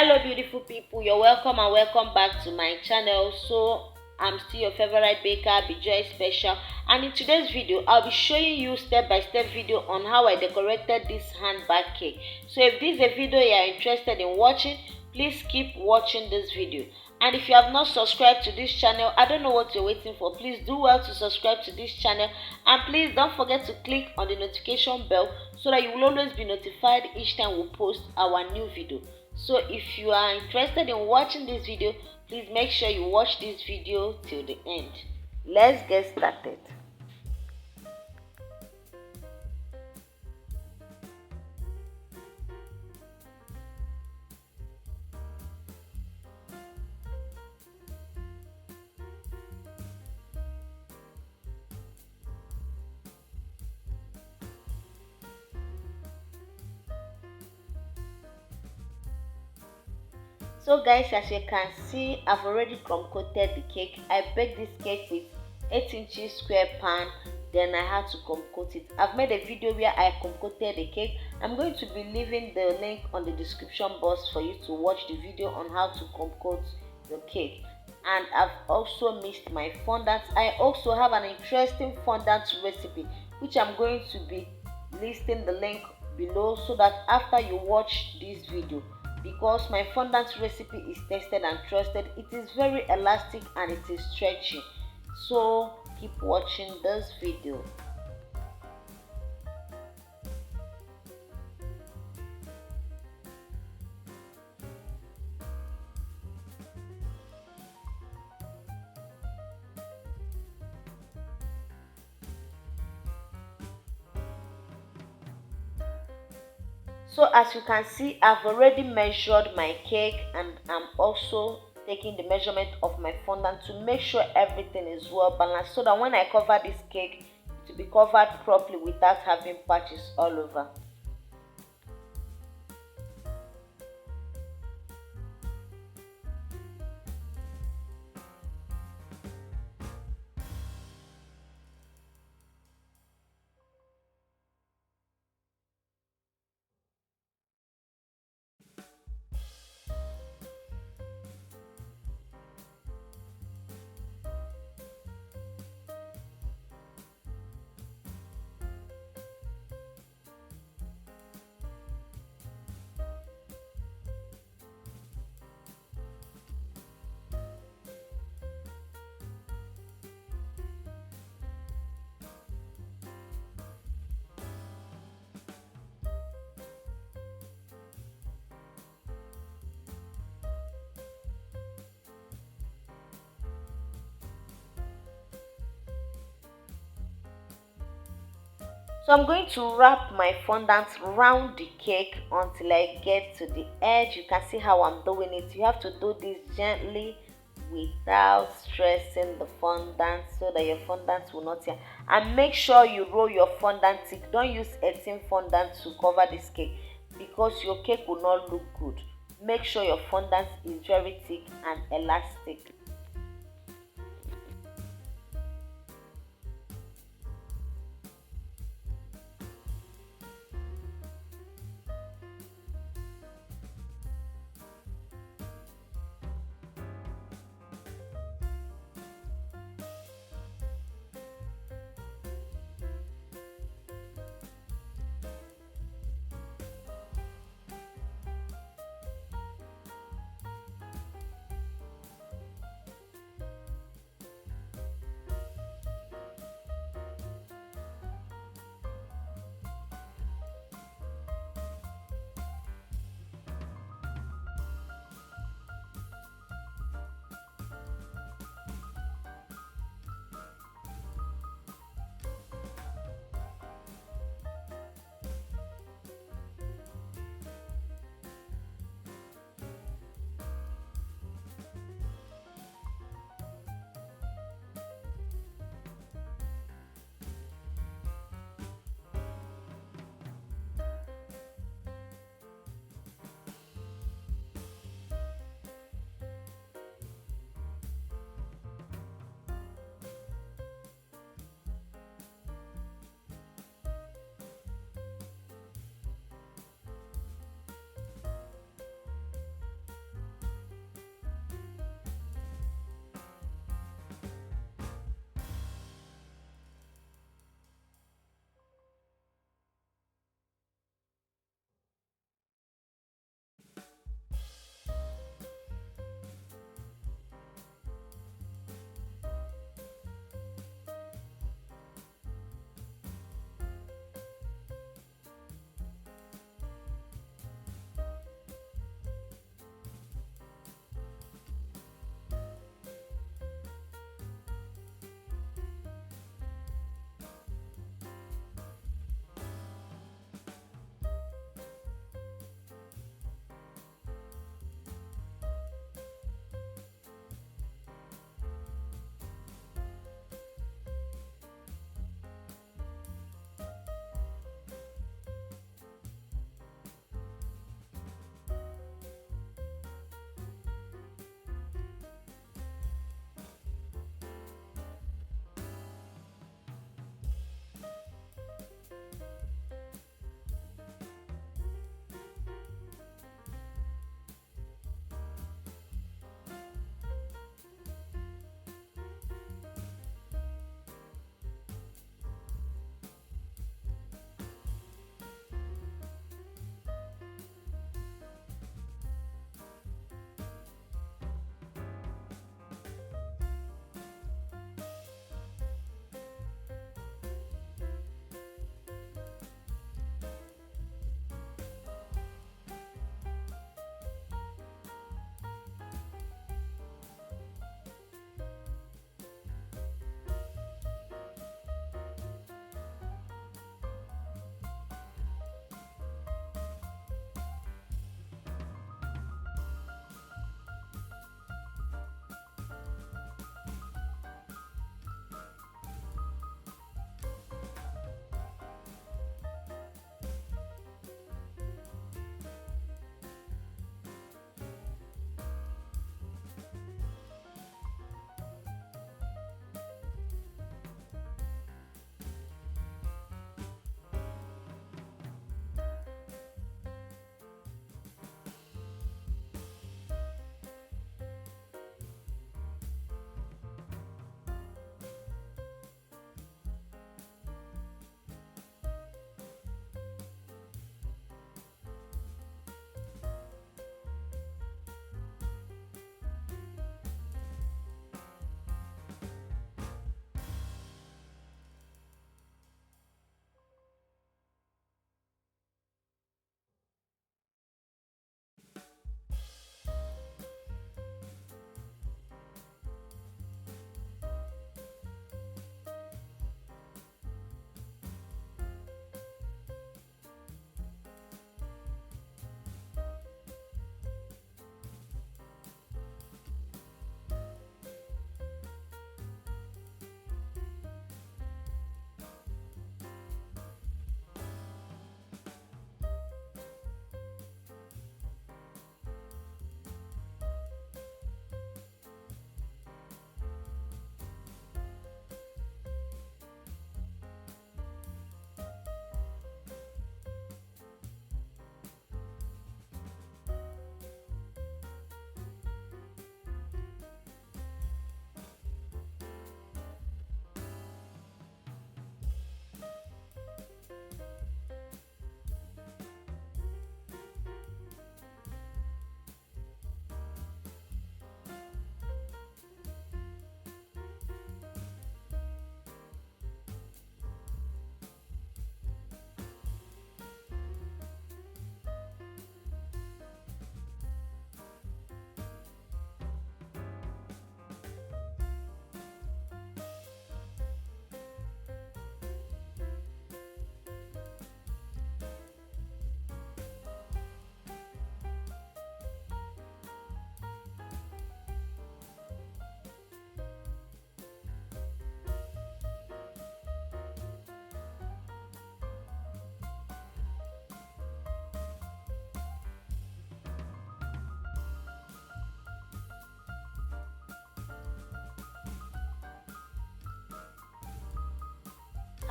Hello beautiful people, you're welcome and welcome back to my channel. So I'm still your favorite baker, Joy Special, and in today's video I'll be showing you step-by-step video on how I decorated this handbag cake. So if this is a video you are interested in watching, please keep watching this video. And if you have not subscribed to this channel, I don't know what you're waiting for. Please do well to subscribe to this channel, and please don't forget to click on the notification bell so that you will always be notified each time we post our new video. So if you are interested in watching this video, please make sure you watch this video till the end. Let's get started. So guys, as you can see, I've already crumb coated the cake. I baked this cake with 8 inches square pan, then I had to crumb coat it. I've made a video where I crumb coated the cake. I'm going to be leaving the link on the description box for you to watch the video on how to crumb coat your cake. And I've also mixed my fondant. I also have an interesting fondant recipe which I'm going to be listing the link below, so that after you watch this video, because my fondant recipe is tested and trusted, it is very elastic and it is stretchy. So keep watching this video. So as you can see, I've already measured my cake, and I'm also taking the measurement of my fondant to make sure everything is well balanced, so that when I cover this cake, it will be covered properly without having patches all over. So I'm going to wrap my fondant round the cake until I get to the edge. You can see how I'm doing it. You have to do this gently without stressing the fondant, so that your fondant will not tear. And make sure you roll your fondant thick. Don't use 18 fondant to cover this cake, because your cake will not look good. Make sure your fondant is very thick and elastic.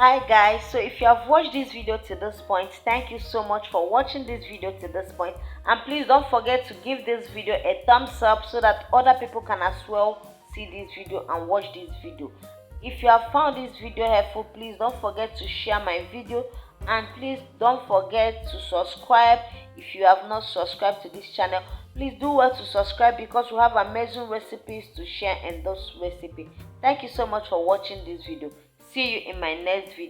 Hi guys, so if you have watched this video to this point, thank you so much for watching this video to this point, and please don't forget to give this video a thumbs up so that other people can as well see this video and watch this video. If you have found this video helpful, please don't forget to share my video, and please don't forget to subscribe if you have not subscribed to this channel. Please do well to subscribe because we have amazing recipes to share in this recipe. Thank you so much for watching this video. See you in my next video.